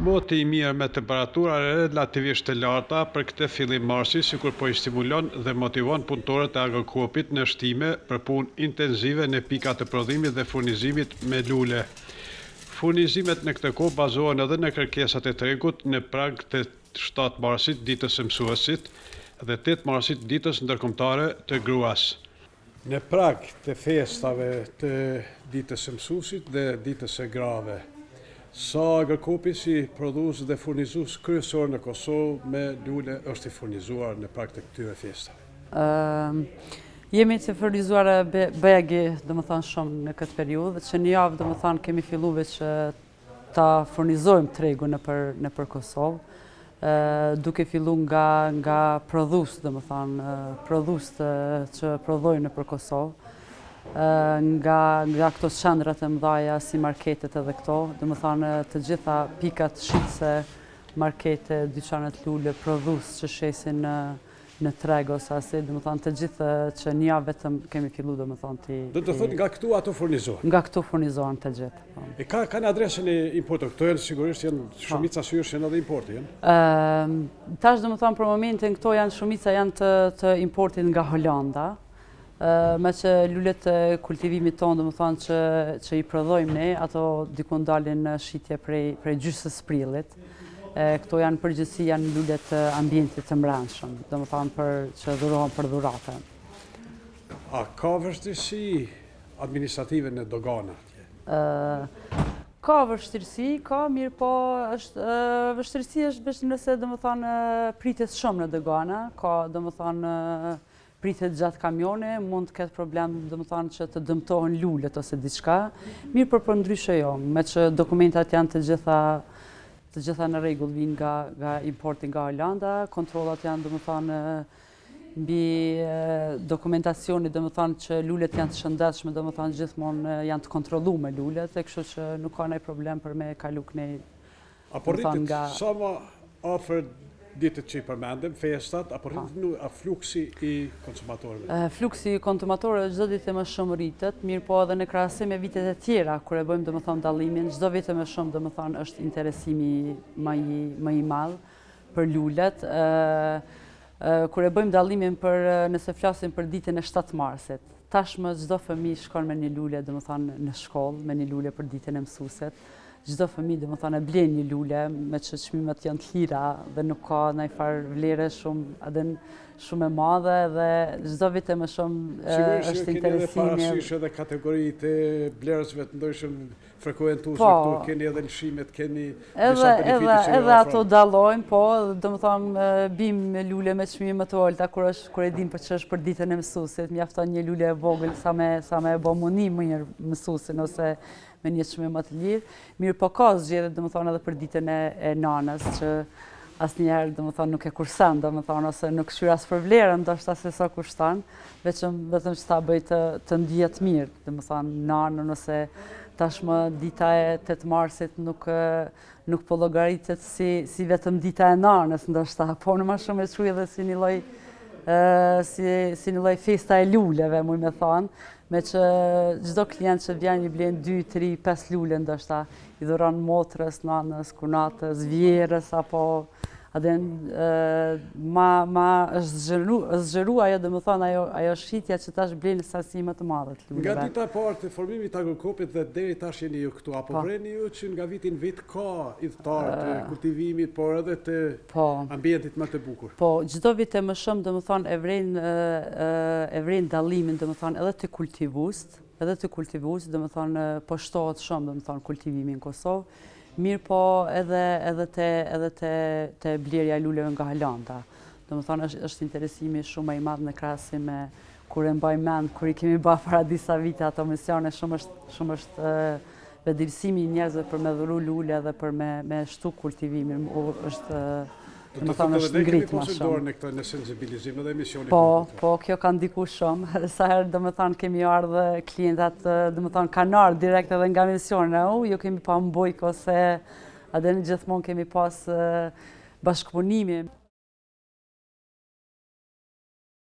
Moti i mirë me temperatura relativisht të larta për këtë fillim marsi, sikur po i stimulon dhe motivon punëtorët e Agrokopit në shtime për punë intenzive në pikat të prodhimit dhe furnizimit me lule. Furnizimet në këtë kohë bazohen edhe në kërkesat e tregut në prag të 7 marsit ditës së mësuesit dhe 8 marsit ditës ndërkombëtare të gruas. Në prag të festave të ditës së mësuesit dhe ditës së grave, sa Agrokopi si prodhues dhe furnizues kryesor në Kosovë me lule është i furnizuar në prag të këtyre festave? Jemi të furnizuar bëjagi, domethënë shumë në këtë periudhë, që një javë domethënë kemi filluar që ta furnizojmë tregun nëpër Kosovë, duke filluar nga prodhues, domethënë prodhues që prodhojnë nëpër Kosovë. Nga këto qendrat e mëdha si marketet edhe këto, domethënë të gjitha pikat shitse, markete, dyqanet lule, prodhues që shesin në treg ose asi, domethënë të gjithë që një javë vetëm kemi filluar domethënë Do të thotë nga këtu ato furnizohen. Nga këtu furnizohen të gjithë. E kanë adresën e importit. Këto janë sigurisht shumica syrësh janë edhe importi, janë. Tash domethënë për momentin këto shumica janë të importit nga Holanda. Me që lulet e kultivimit tonë, domethënë që i prodhojmë ne, ato dikun dalin në shitje prej gjysmës prillit. Këto janë përgjithësi janë lulet e ambientit të mbrëmshëm, domethënë që dhurohen për dhurate. A ka vështirësi administrative në dogana? Ka vështirësi, mirë po vështirësi është vetëm nëse domethënë pritet shumë në dogana, ka domethënë pritet gjatë kamione, mund të ketë problem domethënë që të dëmtohen lulet ose diçka. Mirë për ndryshe jo, me që dokumentat janë të gjitha në rregull, vinë nga importi nga Holanda, kontrollat janë domethënë mbi dokumentacioni, domethënë që lulet janë të shëndetshme, domethënë gjithmonë janë të kontrolluar lulet, e kështu që nuk ka ndonjë problem për me kalu kënej. Apo rritet sa më afër ditët që i përmendem, festat, apo rritet fluksi i konsumatorëve? Fluksi i konsumatorëve çdo ditë më shumë rritet, mirë po edhe në krahasim me vitet e tjera, kur e bëjmë domethënë dallimin, çdo vit më shumë domethënë është interesimi më i madh për lulet. Kur e bëjmë dallimin nëse flasim për ditën e 7 marsit, tashmë çdo fëmijë shkon me një lule domethënë në shkollë, me një lule për ditën e mësuesit. Çdo fëmijë domethënë e blen një lule, me që çmimet janë të lira dhe nuk ka ndonjë farë vlere shumë e madhe dhe çdo vit më shumë është interesimi. Sigurisht keni edhe parasysh edhe kategoritë e blerësve të ndryshëm frekuentuesve këtu, keni edhe lëshimet, keni disa benefite që edhe ato dallojnë, po, domethënë bim me lule me çmime më të ulta kur e dim që është për ditën e mësuesit, mjafton një lule e vogël sa me bë muni mirë mësuesin ose me një çmim më të lirë. Mirë po ka zgjedhje domethënë edhe për ditën e nanës që asnjëherë domethënë nuk e kurson domethënë ose nuk shqyr as për vlerën ndoshta se sa kushton, vetëm që ta bëj të ndihet mirë, domethënë nanën ose tashmë dita e 8 marsit nuk po llogaritet si vetëm dita e nanës ndoshta, po në më shumë e çuaj edhe si një lloj festa e luleve, muj me thonë, me që çdo klient që vjen i blen 2, 3, 5 lule ndoshta, i dhuron motrës, nanës, kunatës, vjerës apo ma është zgjeru ajo domethënë ajo shitja që tash blen sasi më të madhe të luleve. Nga dita e parë të formimit të Agrokopit dhe deri tash jeni ju këtu, apo vreni ju që nga vitin vit ka idhëtar të kultivimit, por edhe të ambientit më të bukur? Po, çdo vit më shumë domethënë e vren dallimin domethënë edhe të kultivues, domethënë po shtohet shumë domethënë kultivimi në Kosovë. Mirë po edhe te blerja e luleve nga Holanda. Domethënë është interesimi shumë i madh në krahasim me kur e mbaj mend, kur i kemi bërë para disa vite ato misione, shumë është vetëdijsimi i njerëzve për me dhuru lule dhe për me shtu kultivimin. Domethënë është ngrit më shumë. Në sensibilizim edhe emisione. Po, kjo ka ndikuar shumë. Sa herë domethënë kemi ardhur klientat, domethënë kanë ardhur direkt edhe nga emisione, ju kemi pa mbojk ose edhe gjithmonë kemi pas bashkëpunimi.